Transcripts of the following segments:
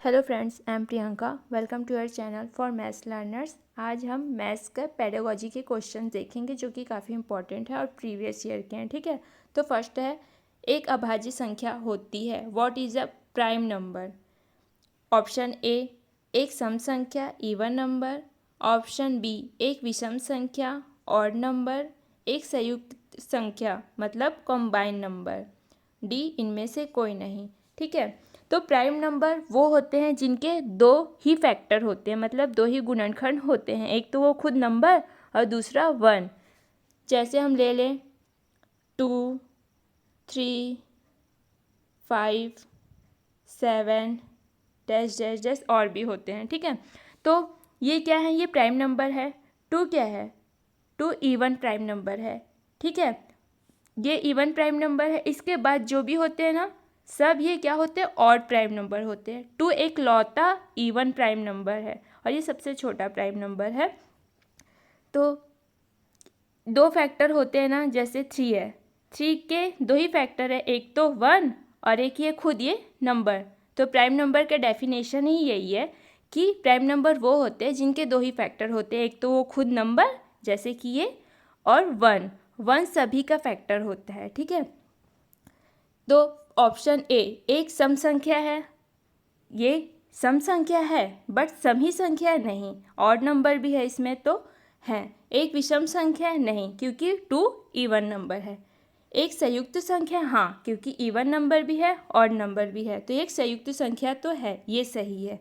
Hello friends, I am Priyanka. Welcome to your channel for maths learners. आज हम maths का pedagogy के question देखेंगे जो कि काफ़ी इंपॉर्टेंट है और प्रीवियस ईयर के हैं। ठीक है, तो फर्स्ट है, एक अभाज्य संख्या होती है, what is a prime number? Option A, एक सम संख्या इवन नंबर। ऑप्शन बी, एक विषम संख्या ऑड नंबर। एक संयुक्त संख्या मतलब कॉम्बाइन नंबर। डी, इनमें से कोई नहीं। ठीक है, तो प्राइम नंबर वो होते हैं जिनके दो ही फैक्टर होते हैं, मतलब दो ही गुणनखंड होते हैं। एक तो वो खुद नंबर और दूसरा वन। जैसे हम ले लें 2, 3, 5, 7 डैश डैश डैश और भी होते हैं। ठीक है, तो ये क्या है? ये प्राइम नंबर है। 2 क्या है? 2 इवन प्राइम नंबर है। ठीक है, ये इवन प्राइम नंबर है। इसके बाद जो भी होते हैं ना, सब ये क्या होते हैं? ऑड प्राइम नंबर होते हैं। 2 एक लौता इवन प्राइम नंबर है और ये सबसे छोटा प्राइम नंबर है। तो दो फैक्टर होते हैं ना, जैसे 3 है, 3 के दो ही फैक्टर है, एक तो 1 और एक ये खुद ये नंबर। तो प्राइम नंबर का डेफिनेशन ही यही है कि प्राइम नंबर वो होते हैं जिनके दो ही फैक्टर होते हैं, एक तो वो खुद नंबर जैसे कि ये, और 1 सभी का फैक्टर होता है। ठीक है, तो ऑप्शन ए, एक सम संख्या है। ये सम संख्या है बट सम ही संख्या नहीं, ऑड नंबर भी है इसमें तो है। एक विषम संख्या नहीं, क्योंकि 2 इवन नंबर है। एक संयुक्त संख्या, हाँ, क्योंकि इवन नंबर भी है ऑड नंबर भी है, तो एक संयुक्त संख्या तो है, ये सही है।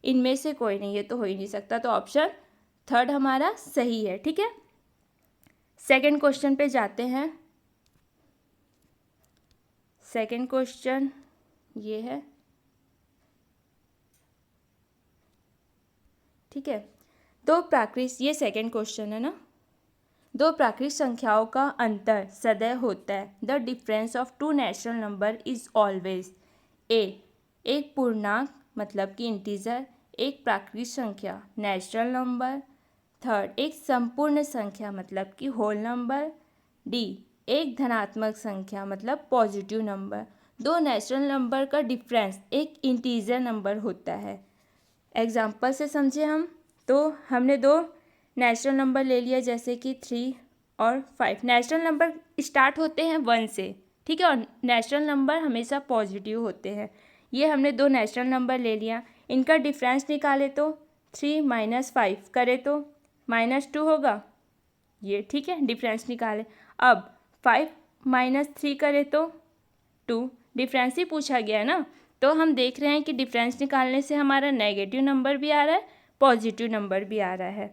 इनमें से कोई नहीं, ये तो हो ही नहीं सकता, तो ऑप्शन थर्ड हमारा सही है। ठीक है, सेकंड क्वेश्चन पे जाते हैं। सेकंड क्वेश्चन ये है। ठीक है, दो प्राकृत, ये सेकंड क्वेश्चन है ना, दो प्राकृत संख्याओं का अंतर सदैव होता है। The difference of two natural number is always a, एक पूर्णांक मतलब कि इंटीजर, एक प्राकृत संख्या नेचुरल नंबर। थर्ड, एक संपूर्ण संख्या मतलब कि होल नंबर। डी, एक धनात्मक संख्या मतलब पॉजिटिव नंबर। दो नेचुरल नंबर का डिफरेंस एक इंटीजर नंबर होता है। एग्जाम्पल से समझे हम, तो हमने दो नेचुरल नंबर ले लिया, जैसे कि 3 और 5। नेचुरल नंबर स्टार्ट होते हैं 1 से, ठीक है, और नेचुरल नंबर हमेशा पॉजिटिव होते हैं। ये हमने दो नेचुरल नंबर ले लिया, इनका डिफरेंस निकाले तो 3 माइनस 5 करे तो -2 होगा ये। ठीक है, डिफरेंस निकाले। अब 5 माइनस 3 करे तो 2, डिफरेंस ही पूछा गया है ना, तो हम देख रहे हैं कि डिफरेंस निकालने से हमारा नेगेटिव नंबर भी आ रहा है, पॉजिटिव नंबर भी आ रहा है।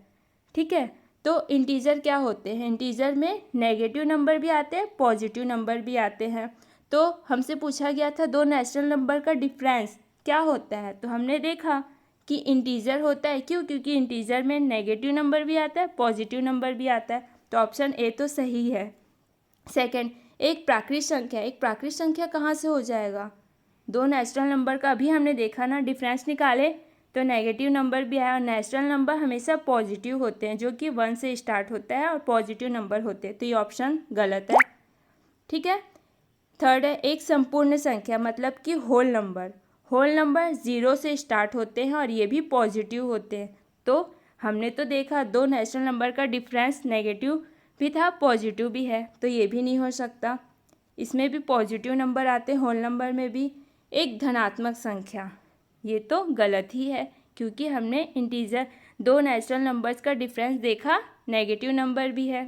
ठीक है, तो इंटीजर क्या होते हैं? इंटीजर में नेगेटिव नंबर भी आते हैं, पॉजिटिव नंबर भी आते हैं। तो हमसे पूछा गया था दो नेचुरल नंबर का डिफरेंस क्या होता है, तो हमने देखा कि इंटीजर होता है। क्यों? क्योंकि इंटीजर में नेगेटिव नंबर भी आता है, पॉजिटिव नंबर भी आता है, तो ऑप्शन ए तो सही है। सेकंड, एक प्राकृत संख्या, एक प्राकृत संख्या कहाँ से हो जाएगा? दो नेचुरल नंबर का अभी हमने देखा ना, डिफरेंस निकाले तो नेगेटिव नंबर भी आया, और नेचुरल नंबर हमेशा पॉजिटिव होते हैं, जो कि 1 से स्टार्ट होता है और पॉजिटिव नंबर होते हैं, तो ये ऑप्शन गलत है। ठीक है, थर्ड है, एक संपूर्ण संख्या मतलब कि होल नंबर। होल नंबर 0 से स्टार्ट होते हैं और ये भी पॉजिटिव होते हैं। तो हमने तो देखा दो नेचुरल नंबर का डिफरेंस नेगेटिव भी था, पॉजिटिव भी है, तो ये भी नहीं हो सकता। इसमें भी पॉजिटिव नंबर आते हैं, होल नंबर में भी। एक धनात्मक संख्या, ये तो गलत ही है, क्योंकि हमने इंटीजर दो नेचुरल नंबर्स का डिफरेंस देखा, नेगेटिव नंबर भी है,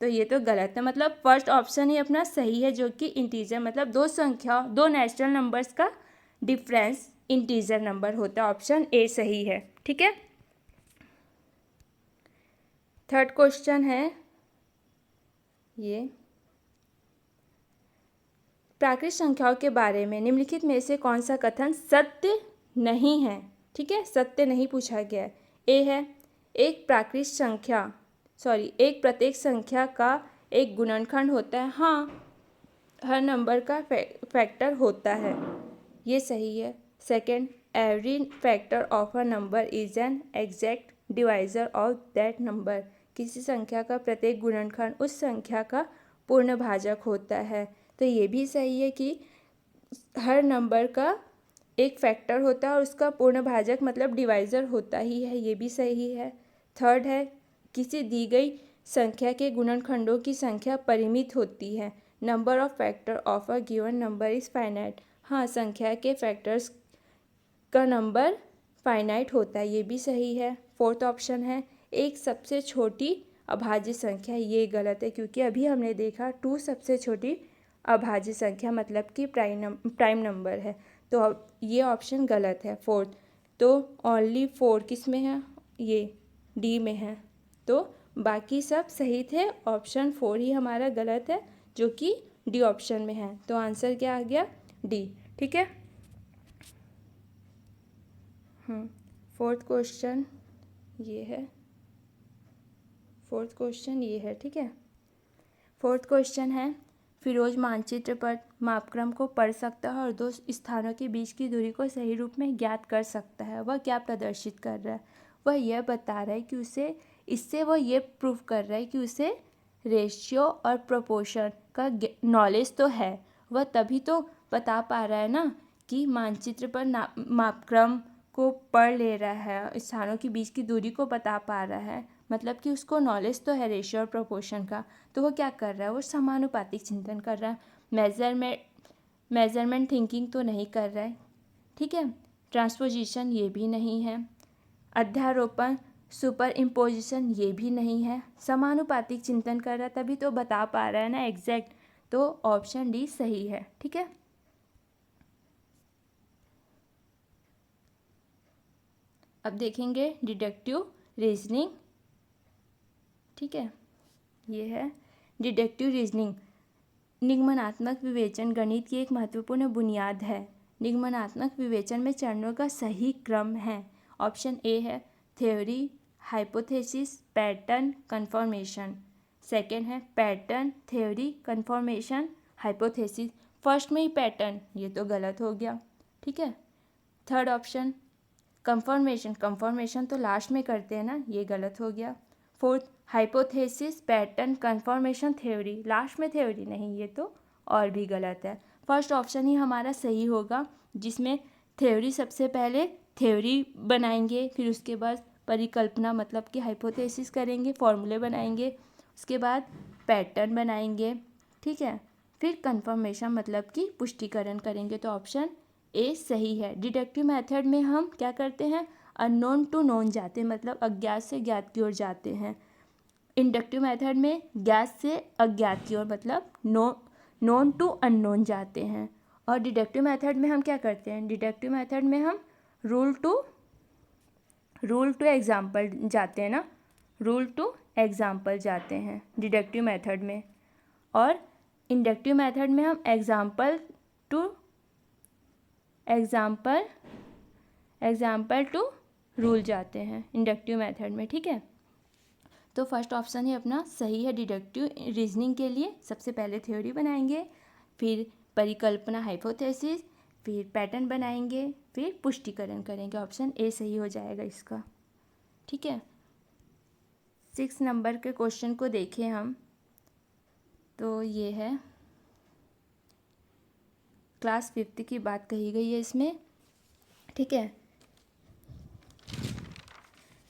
तो ये तो गलत है। मतलब फर्स्ट ऑप्शन ही अपना सही है, जो कि इंटीजर मतलब दो संख्या, दो नेचुरल नंबर्स का डिफरेंस इंटीजर नंबर होता है, ऑप्शन ए सही है। ठीक है, थर्ड क्वेश्चन है ये, प्राकृत संख्याओं के बारे में निम्नलिखित में से कौन सा कथन सत्य नहीं है? ठीक है, सत्य नहीं पूछा गया है। ए है, एक प्राकृत संख्या एक प्रत्येक संख्या का एक गुणनखंड होता है। हाँ, हर नंबर का फैक्टर होता है, ये सही है। Second, every factor of a number is an exact divisor of that number. किसी संख्या का प्रत्येक गुणनखंड उस संख्या का पूर्ण भाजक होता है, तो ये भी सही है कि हर नंबर का एक फैक्टर होता है और उसका पूर्ण भाजक मतलब डिवाइज़र होता ही है, ये भी सही है। थर्ड है किसी दी गई संख्या के गुणनखंडों की संख्या परिमित होती है। Number of factor of a given number is finite. हाँ, संख्या के फैक्टर्स का नंबर फाइनाइट होता है, ये भी सही है। फोर्थ ऑप्शन है एक सबसे छोटी अभाज्य संख्या, ये गलत है क्योंकि अभी हमने देखा 2 सबसे छोटी अभाज्य संख्या मतलब कि प्राइम नंबर है, तो अब ये ऑप्शन गलत है फोर्थ। तो ओनली 4 किस में है, ये डी में है, तो बाकी सब सही थे, ऑप्शन 4 ही हमारा गलत है जो कि डी ऑप्शन में है। तो आंसर क्या आ गया, डी। ठीक है। फोर्थ क्वेश्चन ये है, फोर्थ क्वेश्चन ये है। ठीक है। फोर्थ क्वेश्चन है फिरोज मानचित्र पर मापक्रम को पढ़ सकता है और दो स्थानों के बीच की दूरी को सही रूप में ज्ञात कर सकता है। वह क्या प्रदर्शित कर रहा है, वह यह बता रहा है कि उसे, इससे वह ये प्रूव कर रहा है कि उसे रेशियो और प्रोपोर्शन का नॉलेज तो है। वह तभी तो बता पा रहा है ना कि मानचित्र पर मापक्रम को पढ़ ले रहा है, स्थानों के बीच की दूरी को बता पा रहा है, मतलब कि उसको नॉलेज तो है रेशियो और प्रोपोर्शन का। तो वो क्या कर रहा है, वो समानुपातिक चिंतन कर रहा है, मेजरमेंट थिंकिंग तो नहीं कर रहा है। ठीक है। ट्रांसपोजिशन ये भी नहीं है, अध्यारोपण सुपर इम्पोजिशन ये भी नहीं है, समानुपातिक चिंतन कर रहा है तभी तो बता पा रहा है ना एग्जैक्ट। तो ऑप्शन डी सही है। ठीक है। अब देखेंगे डिडक्टिव रीजनिंग। ठीक है, ये है डिडक्टिव रीजनिंग। निगमनात्मक विवेचन गणित की एक महत्वपूर्ण बुनियाद है। निगमनात्मक विवेचन में चरणों का सही क्रम है। ऑप्शन ए है theory, hypothesis, pattern, confirmation. Second है pattern, theory, confirmation, hypothesis. First में ही पैटर्न, ये तो गलत हो गया। ठीक है। थर्ड ऑप्शन कन्फर्मेशन, कन्फर्मेशन तो लास्ट में करते हैं ना, ये गलत हो गया। Fourth hypothesis, pattern, confirmation, theory, last में थ्योरी नहीं, ये तो और भी गलत है। फर्स्ट ऑप्शन ही हमारा सही होगा जिसमें थ्योरी सबसे पहले थ्योरी बनाएंगे, फिर उसके बाद परिकल्पना मतलब कि हाइपोथेसिस करेंगे, फॉर्मूले बनाएंगे, उसके बाद पैटर्न बनाएंगे। ठीक है। फिर कन्फर्मेशन मतलब कि पुष्टिकरण करेंगे। तो ऑप्शन ए सही है। डिडक्टिव मेथड में हम क्या करते हैं, अननोन टू नोन जाते हैं, मतलब अज्ञात से ज्ञात की ओर जाते हैं। इंडक्टिव मेथड में ज्ञात से अज्ञात की ओर मतलब नोन टू अननोन जाते हैं। और डिडक्टिव मेथड में हम क्या करते हैं, डिडक्टिव मेथड में हम रूल टू एग्जाम्पल जाते हैं ना, रूल टू एग्जाम्पल जाते हैं डिडक्टिव मेथड में। और इंडक्टिव मेथड में हम एग्जाम्पल टू रूल जाते हैं इंडक्टिव मेथड में। ठीक है। तो फर्स्ट ऑप्शन ही अपना सही है डिडक्टिव रीजनिंग के लिए। सबसे पहले थ्योरी बनाएंगे, फिर परिकल्पना हाइपोथेसिस, फिर पैटर्न बनाएंगे, फिर पुष्टिकरण करेंगे। ऑप्शन ए सही हो जाएगा इसका। ठीक है। 6 नंबर के क्वेश्चन को देखें हम, तो ये है क्लास 5th की बात कही गई है इसमें। ठीक है।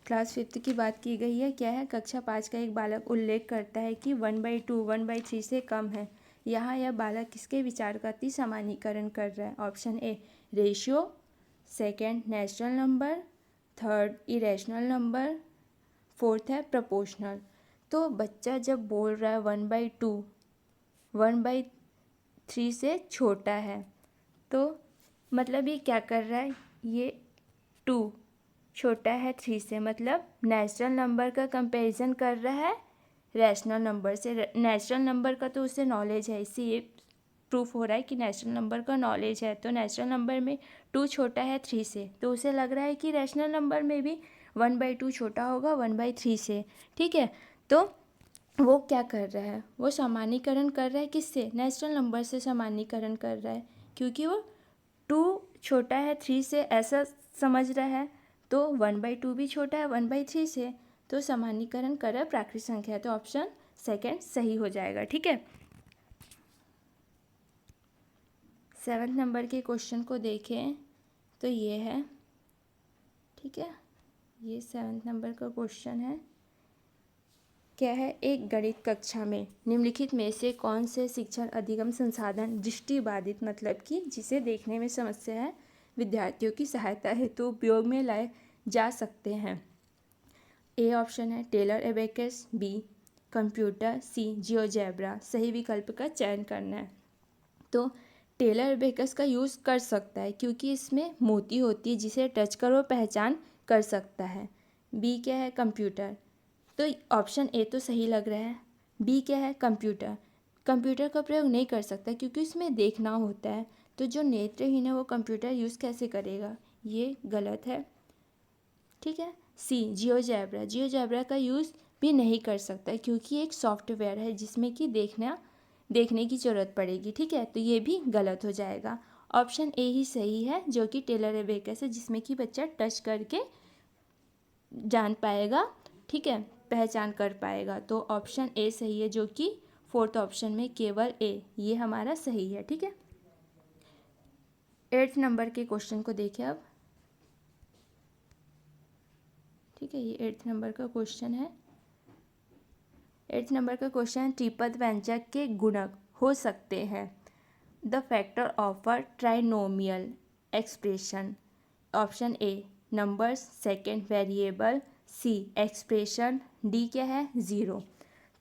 क्लास 5th की बात की गई है। क्या है, कक्षा 5 का एक बालक उल्लेख करता है कि 1/2 1/3 से कम है। यहाँ यह बालक किसके विचार का अति सामान्यीकरण कर रहा है। ऑप्शन ए ratio, second natural number, third irrational number, fourth है प्रोपोर्शनल। तो बच्चा जब बोल रहा है 1/2 1/3 से छोटा है, तो मतलब ये क्या कर रहा है, ये 2 छोटा है 3 से, मतलब नेचुरल नंबर का कंपैरिजन कर रहा है रैशनल नंबर से। नेचुरल नंबर का तो उसे नॉलेज है, इससे ये प्रूफ हो रहा है कि नेचुरल नंबर का नॉलेज है। तो नेचुरल नंबर में 2 छोटा है 3 से, तो उसे लग रहा है कि रैशनल नंबर में भी 1/2 छोटा होगा 1/3 से। ठीक है। तो वो क्या कर रहा है, वो सामान्यीकरण कर रहा है किससे, नेचुरल नंबर से सामान्यीकरण कर रहा है, क्योंकि वो 2 छोटा है 3 से ऐसा समझ रहा है। तो 1/2 भी छोटा है 1/3 से, तो सामान्यीकरण कर रहा है प्राकृतिक संख्या। तो ऑप्शन सेकंड सही हो जाएगा। ठीक है। 7th नंबर के क्वेश्चन को देखें, तो ये है, ठीक है। ये 7 नंबर का क्वेश्चन है। क्या है, एक गणित कक्षा में निम्नलिखित में से कौन से शिक्षण अधिगम संसाधन दृष्टिबाधित मतलब कि जिसे देखने में समस्या है विद्यार्थियों की सहायता हेतु उपयोग में लाए जा सकते हैं। ए ऑप्शन है टेलर एबेकस, बी कंप्यूटर, सी जियोजेब्रा। सही विकल्प का चयन करना है। तो टेलर एबेकस का यूज़ कर सकता है क्योंकि इसमें मोती होती है जिसे टच कर वो पहचान कर सकता है। बी क्या है, कंप्यूटर। तो ऑप्शन ए तो सही लग रहा है। बी क्या है, कंप्यूटर। कंप्यूटर का प्रयोग नहीं कर सकता क्योंकि इसमें देखना होता है, तो जो नेत्रहीन है वो कंप्यूटर यूज़ कैसे करेगा, ये गलत है, ठीक है। सी जियोजेब्रा, जियोजेब्रा का यूज़ भी नहीं कर सकता क्योंकि एक सॉफ्टवेयर है जिसमें कि देखने की ज़रूरत पड़ेगी, ठीक है। तो ये भी गलत हो जाएगा। ऑप्शन ए ही सही है जो कि टेलर एबेकस है, जिसमें कि बच्चा टच करके जान पाएगा, ठीक है, पहचान कर पाएगा। तो ऑप्शन ए सही है जो कि 4th ऑप्शन में केवल ए, ये हमारा सही है, ठीक है। 8th नंबर के क्वेश्चन को देखें अब, ठीक है। ये 8th नंबर का क्वेश्चन है। 8th नंबर का क्वेश्चन है, त्रिपद व्यंजक के गुणक हो सकते हैं the factor of a trinomial expression. Option A numbers, second variable, C expression, D क्या है, ज़ीरो।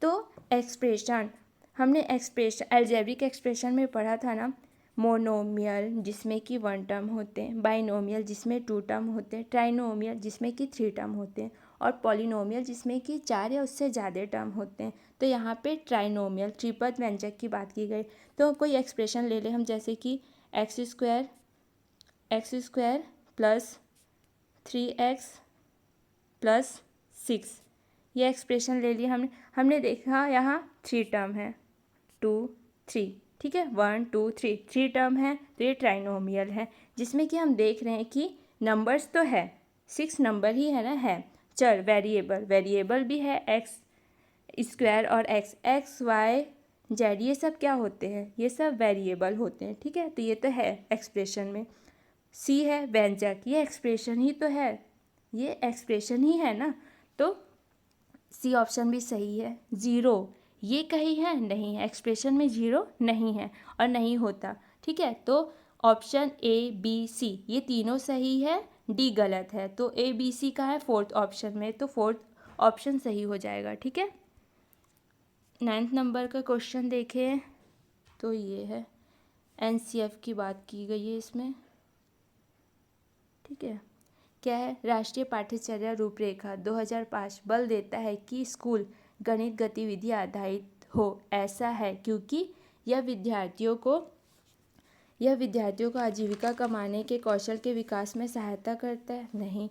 तो एक्सप्रेशन, हमने एक्सप्रेशन अलजेब्रिक एक्सप्रेशन में पढ़ा था ना, मोनोमियल जिसमें कि 1 टर्म होते हैं, बाइनोमियल जिसमें 2 टर्म होते हैं, ट्राइनोमियल जिसमें कि 3 टर्म होते हैं, और पॉलिनोमियल जिसमें कि 4 या उससे ज़्यादा टर्म होते हैं। तो यहाँ पे ट्राइनोमियल त्रिपद व्यंजक की बात की गई। तो कोई एक्सप्रेशन ले लें हम, जैसे कि x square plus 3x plus 6, ये एक्सप्रेशन ले लिया हमने देखा यहाँ 3 टर्म है, 2 3, ठीक है, 1 2 3 टर्म है, तो ये ट्राइनोमियल है जिसमें कि हम देख रहे हैं कि नंबर्स तो है, 6 नंबर ही है ना, है चर, वेरिएबल भी है, एक्स स्क्वायर और एक्स वाई जेड, ये सब क्या होते हैं, ये सब वेरिएबल होते हैं, ठीक है। तो ये तो है एक्सप्रेशन में। सी है व्यंजक, ये एक्सप्रेशन ही तो है, ये एक्सप्रेशन ही है ना, तो सी ऑप्शन भी सही है। ज़ीरो ये कहीं है, नहीं है, एक्सप्रेशन में ज़ीरो नहीं है और नहीं होता, ठीक है। तो ऑप्शन ए बी सी ये तीनों सही है, डी गलत है। तो ए बी सी का है 4th ऑप्शन में, तो 4th ऑप्शन सही हो जाएगा, ठीक है। 9th नंबर का क्वेश्चन देखें तो ये है, एनसीएफ की बात की गई है इसमें, ठीक है। क्या है, राष्ट्रीय पाठ्यचर्या रूपरेखा 2005 बल देता है कि स्कूल गणित गतिविधि आधारित हो। ऐसा है क्योंकि यह विद्यार्थियों को आजीविका कमाने के कौशल के विकास में सहायता करता है। नहीं,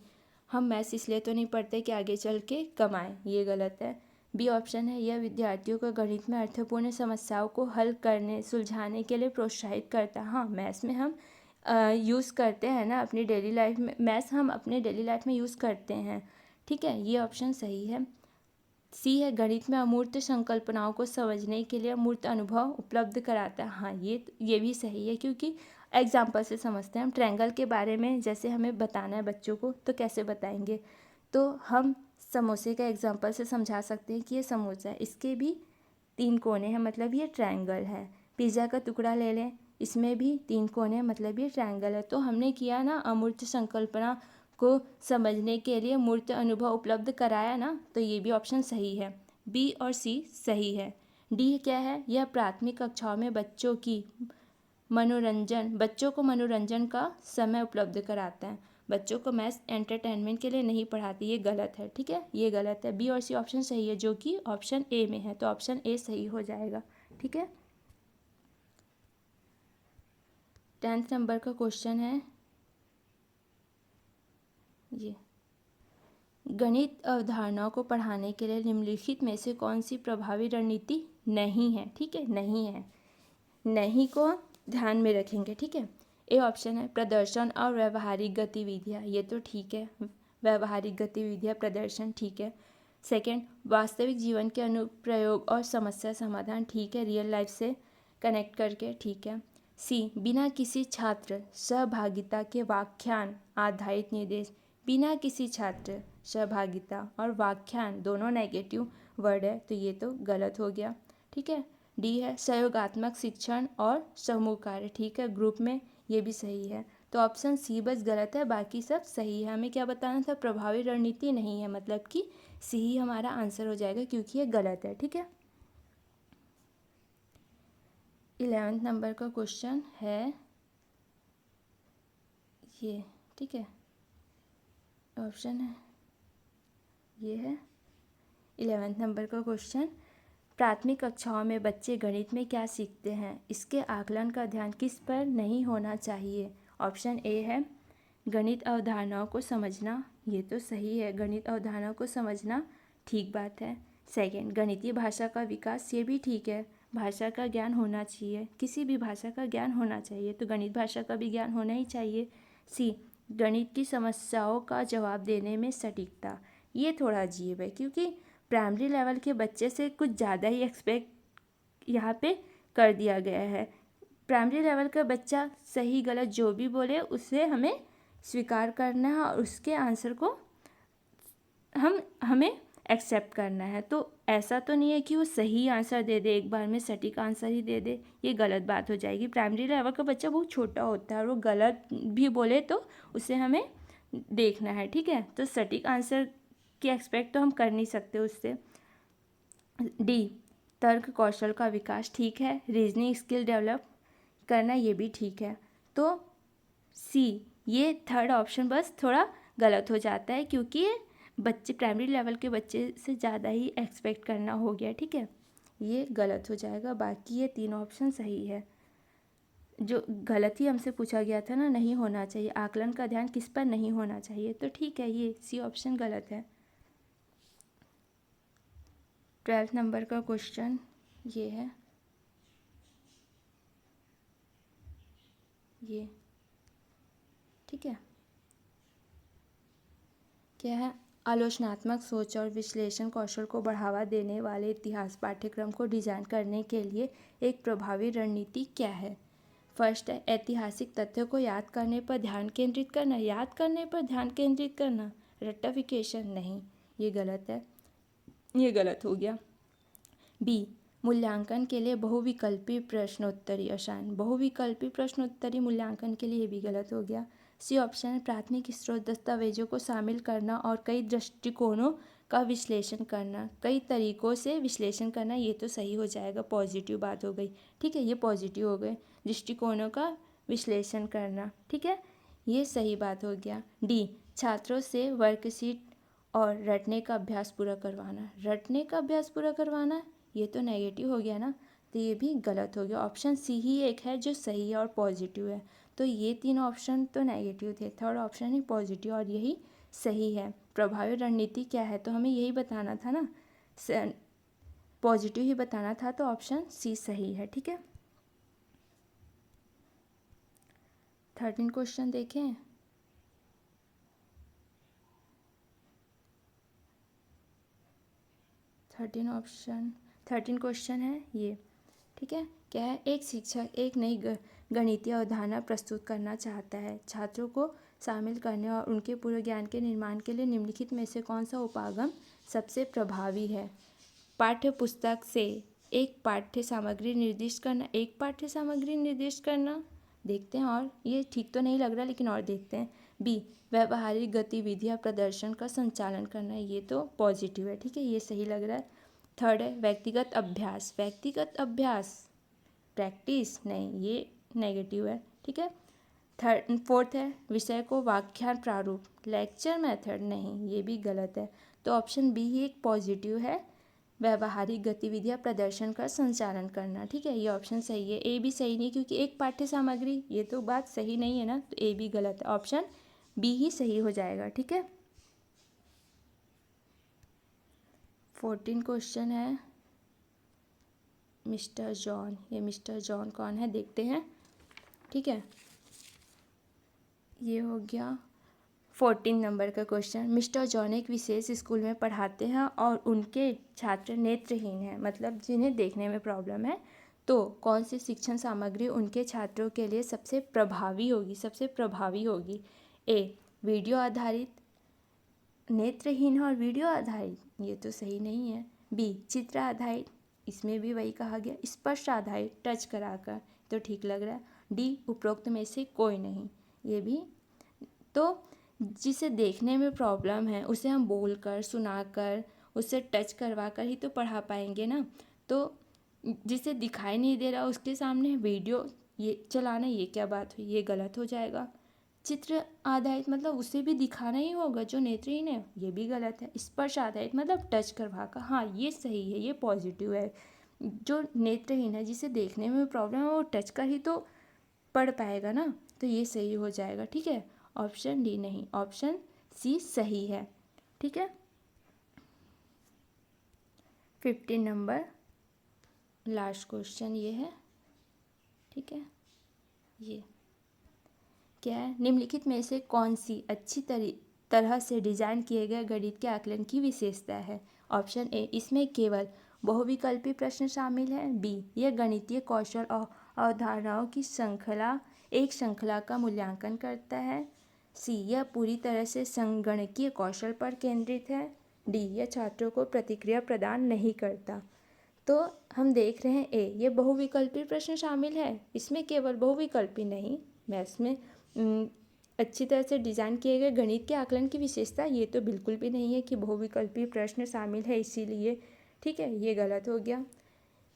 हम मैथ्स इसलिए तो नहीं पढ़ते कि आगे चल के कमाएं, ये गलत है। बी ऑप्शन है, यह विद्यार्थियों को गणित में अर्थपूर्ण समस्याओं को हल करने सुलझाने के लिए प्रोत्साहित करता है। हाँ, मैथ्स में हम यूज़ करते हैं ना अपनी डेली लाइफ में, मैथ्स हम अपने डेली लाइफ में यूज़ करते हैं, ठीक है, ये ऑप्शन सही है। सी है, गणित में अमूर्त संकल्पनाओं को समझने के लिए अमूर्त अनुभव उपलब्ध कराता है। हाँ, ये भी सही है क्योंकि एग्जाम्पल से समझते हैं हम। ट्रायंगल के बारे में जैसे हमें बताना है बच्चों को तो कैसे बताएंगे, तो हम समोसे का एग्जाम्पल से समझा सकते हैं कि ये समोसा है, इसके भी 3 कोने हैं, मतलब ये ट्रायंगल है। पिज़्ज़ा का टुकड़ा ले लें, इसमें भी 3 कोने, मतलब ये ट्रायंगल है। तो हमने किया ना, अमूर्त संकल्पना को समझने के लिए मूर्त अनुभव उपलब्ध कराया ना, तो ये भी ऑप्शन सही है। बी और सी सही है। डी क्या है, यह प्राथमिक कक्षाओं में बच्चों को मनोरंजन का समय उपलब्ध कराता है। बच्चों को मैथ्स एंटरटेनमेंट के लिए नहीं पढ़ाती, ये गलत है, ठीक है, ये गलत है। बी और सी ऑप्शन सही है जो कि ऑप्शन ए में है, तो ऑप्शन ए सही हो जाएगा, ठीक है। 10th नंबर का क्वेश्चन है ये, गणित अवधारणाओं को पढ़ाने के लिए निम्नलिखित में से कौन सी प्रभावी रणनीति नहीं है, ठीक है, नहीं है, नहीं को ध्यान में रखेंगे, ठीक है। ए ऑप्शन है प्रदर्शन और व्यवहारिक गतिविधियाँ, ये तो ठीक है, व्यवहारिक गतिविधियाँ प्रदर्शन, ठीक है। सेकंड, वास्तविक जीवन के अनुप्रयोग और समस्या समाधान, ठीक है, रियल लाइफ से कनेक्ट करके, ठीक है। सी बिना किसी छात्र सहभागिता के व्याख्यान आधारित निर्देश। बिना किसी छात्र सहभागिता और व्याख्यान दोनों नेगेटिव वर्ड है, तो ये तो गलत हो गया। ठीक है। डी है सहयोगात्मक शिक्षण और समूह कार्य। ठीक है, ग्रुप में, ये भी सही है। तो ऑप्शन सी बस गलत है, बाकी सब सही है। हमें क्या बताना था, प्रभावी रणनीति नहीं है, मतलब कि सी ही हमारा आंसर हो जाएगा क्योंकि ये गलत है। ठीक है। 11वें नंबर का क्वेश्चन है ये। ठीक है, ऑप्शन है ये है 11वें नंबर का क्वेश्चन। प्राथमिक कक्षाओं में बच्चे गणित में क्या सीखते हैं, इसके आकलन का ध्यान किस पर नहीं होना चाहिए। ऑप्शन ए है गणित अवधारणाओं को समझना, ये तो सही है, गणित अवधारणाओं को समझना ठीक बात है। सेकंड, गणितीय भाषा का विकास, ये भी ठीक है, भाषा का ज्ञान होना चाहिए, किसी भी भाषा का ज्ञान होना चाहिए, तो गणित भाषा का भी ज्ञान होना ही चाहिए। सी, गणित की समस्याओं का जवाब देने में सटीकता, ये थोड़ा अजीब है क्योंकि प्राइमरी लेवल के बच्चे से कुछ ज़्यादा ही एक्सपेक्ट यहाँ पे कर दिया गया है। प्राइमरी लेवल का बच्चा सही गलत जो भी बोले उसे हमें स्वीकार करना है और उसके आंसर को हमें एक्सेप्ट करना है। तो ऐसा तो नहीं है कि वो सही आंसर दे दे, एक बार में सटीक आंसर ही दे दे, ये गलत बात हो जाएगी। प्राइमरी लेवल का बच्चा बहुत छोटा होता है और वो गलत भी बोले तो उसे हमें देखना है। ठीक है, तो सटीक आंसर की एक्सपेक्ट तो हम कर नहीं सकते उससे। डी, तर्क कौशल का विकास, ठीक है, रीजनिंग स्किल डेवलप करना, ये भी ठीक है। तो सी, ये थर्ड ऑप्शन बस थोड़ा गलत हो जाता है क्योंकि ये बच्चे प्राइमरी लेवल के बच्चे से ज़्यादा ही एक्सपेक्ट करना हो गया। ठीक है, ये गलत हो जाएगा, बाकी ये तीन ऑप्शन सही है। जो गलत ही हमसे पूछा गया था ना, नहीं होना चाहिए, आकलन का ध्यान किस पर नहीं होना चाहिए, तो ठीक है, ये सी ऑप्शन गलत है। 12 नंबर का क्वेश्चन ये है, ये ठीक है, क्या है, आलोचनात्मक सोच और विश्लेषण कौशल को बढ़ावा देने वाले इतिहास पाठ्यक्रम को डिजाइन करने के लिए एक प्रभावी रणनीति क्या है। फर्स्ट है ऐतिहासिक तथ्यों को याद करने पर ध्यान केंद्रित करना, याद करने पर ध्यान केंद्रित करना, रट्टाफिकेशन नहीं, ये गलत है, ये गलत हो गया। बी, मूल्यांकन के लिए बहुविकल्पी प्रश्नोत्तरी आसान, बहुविकल्पी प्रश्नोत्तरी मूल्यांकन के लिए भी गलत हो गया। सी ऑप्शन है प्राथमिक स्रोत दस्तावेजों को शामिल करना और कई दृष्टिकोणों का विश्लेषण करना, कई तरीकों से विश्लेषण करना, ये तो सही हो जाएगा, पॉजिटिव बात हो गई। ठीक है, ये पॉजिटिव हो गए, दृष्टिकोणों का विश्लेषण करना, ठीक है, ये सही बात हो गया। डी, छात्रों से वर्कशीट और रटने का अभ्यास पूरा करवाना, रटने का अभ्यास पूरा करवाना, ये तो नेगेटिव हो गया ना, तो ये भी गलत हो गया। ऑप्शन सी ही एक है जो सही है और पॉजिटिव है, तो ये तीन ऑप्शन तो नेगेटिव थे, थर्ड ऑप्शन ही पॉजिटिव और यही सही है। प्रभावी रणनीति क्या है, तो हमें यही बताना था ना, पॉजिटिव ही बताना था, तो ऑप्शन सी सही है। ठीक है, 13 क्वेश्चन देखें। थर्टीन क्वेश्चन है ये। ठीक है, क्या है, एक शिक्षक एक नई गणितीय अवधारणा प्रस्तुत करना चाहता है, छात्रों को शामिल करने और उनके पूरे ज्ञान के निर्माण के लिए निम्नलिखित में से कौन सा उपागम सबसे प्रभावी है। पाठ्य पुस्तक से एक पाठ्य सामग्री निर्दिष्ट करना, एक पाठ्य सामग्री निर्दिष्ट करना, देखते हैं, और ये ठीक तो नहीं लग रहा लेकिन और देखते हैं। बी, व्यवहारिक गतिविधियां प्रदर्शन का संचालन करना, ये तो पॉजिटिव है, ठीक है, ये सही लग रहा है। थर्ड है व्यक्तिगत अभ्यास, व्यक्तिगत अभ्यास प्रैक्टिस नहीं, ये नेगेटिव है। ठीक है, फोर्थ है विषय को व्याख्यान प्रारूप लेक्चर मेथड नहीं, ये भी गलत है, तो ऑप्शन बी ही एक पॉजिटिव है, व्यवहारिक गतिविधियां प्रदर्शन का संचालन करना। ठीक है, ये ऑप्शन सही है। ए भी सही नहीं क्योंकि एक पाठ्य सामग्री, ये तो बात सही नहीं है ना, तो ए भी गलत है, ऑप्शन बी ही सही हो जाएगा। ठीक है, 14 क्वेश्चन है मिस्टर जॉन, ये मिस्टर जॉन कौन है देखते हैं। ठीक है, ये हो गया 14 नंबर का क्वेश्चन। मिस्टर जॉन एक विशेष स्कूल में पढ़ाते हैं और उनके छात्र नेत्रहीन हैं, मतलब जिन्हें देखने में प्रॉब्लम है, तो कौन सी शिक्षण सामग्री उनके छात्रों के लिए सबसे प्रभावी होगी? ए, वीडियो आधारित, नेत्रहीन और वीडियो आधारित, ये तो सही नहीं है। बी, चित्र आधारित, इसमें भी वही कहा गया। स्पर्श आधारित, टच कराकर, तो ठीक लग रहा है। डी, उपरोक्त में से कोई नहीं, ये भी। तो जिसे देखने में प्रॉब्लम है उसे हम बोलकर, सुनाकर, उससे टच करवा कर ही तो पढ़ा पाएंगे ना। तो जिसे दिखाई नहीं दे रहा उसके सामने वीडियो ये चलाना, ये क्या बात हुई, ये गलत हो जाएगा। चित्र आधारित मतलब उसे भी दिखाना ही होगा जो नेत्रहीन है, ये भी गलत है। स्पर्श आधारित मतलब टच करवा कर, हाँ ये सही है, ये पॉजिटिव है। जो नेत्रहीन है जिसे देखने में प्रॉब्लम है वो टच कर ही तो पढ़ पाएगा ना, तो ये सही हो जाएगा। ठीक है, ऑप्शन डी नहीं, ऑप्शन सी सही है। ठीक है, 15 नंबर लास्ट क्वेश्चन ये है। ठीक है, ये क्या है? निम्नलिखित में से कौन सी अच्छी तरह से डिजाइन किए गए गणित के आकलन की विशेषता है? ऑप्शन ए, इसमें केवल बहुविकल्पी प्रश्न शामिल है। बी, यह गणितीय कौशल और अवधारणाओं की श्रृंखला का मूल्यांकन करता है। सी, यह पूरी तरह से संगणकीय कौशल पर केंद्रित है। डी, यह छात्रों को प्रतिक्रिया प्रदान नहीं करता। तो हम देख रहे हैं ए, ये बहुविकल्पी प्रश्न शामिल है, इसमें केवल बहुविकल्पी नहीं, मैथ्स में अच्छी तरह से डिज़ाइन किए गए गणित के आकलन की विशेषता, ये तो बिल्कुल भी नहीं है कि बहुविकल्पी प्रश्न शामिल है इसीलिए। ठीक है, ये गलत हो गया।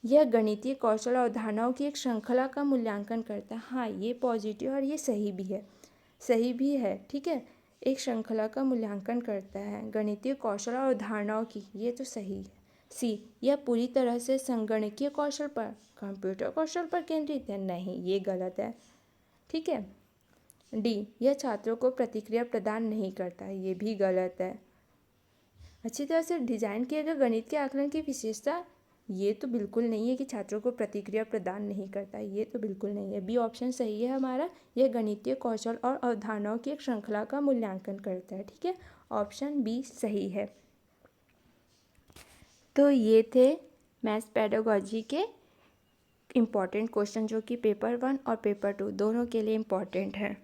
यह गणितीय कौशल और अवधारणाओं की एक श्रृंखला का मूल्यांकन करता है, हाँ ये पॉजिटिव और ये सही भी है। ठीक है, एक श्रृंखला का मूल्यांकन करता है गणितीय कौशल और अवधारणाओं की, ये तो सही है। सी, यह पूरी तरह से संगणकीय कौशल पर, कंप्यूटर कौशल पर केंद्रित है, नहीं ये गलत है। ठीक है, डी, यह छात्रों को प्रतिक्रिया प्रदान नहीं करता है, ये भी गलत है। अच्छी तरह से डिजाइन किए गए गणित के आकलन की विशेषता, ये तो बिल्कुल नहीं है कि छात्रों को प्रतिक्रिया प्रदान नहीं करता है, ये तो बिल्कुल नहीं है। बी ऑप्शन सही है हमारा, यह गणितीय कौशल और अवधारणाओं की एक श्रृंखला का मूल्यांकन करता है। ठीक है, ऑप्शन बी सही है। तो ये थे मैथ्स पेडागोजी के इम्पॉर्टेंट क्वेश्चन जो कि पेपर 1 और पेपर 2 दोनों के लिए इम्पॉर्टेंट हैं।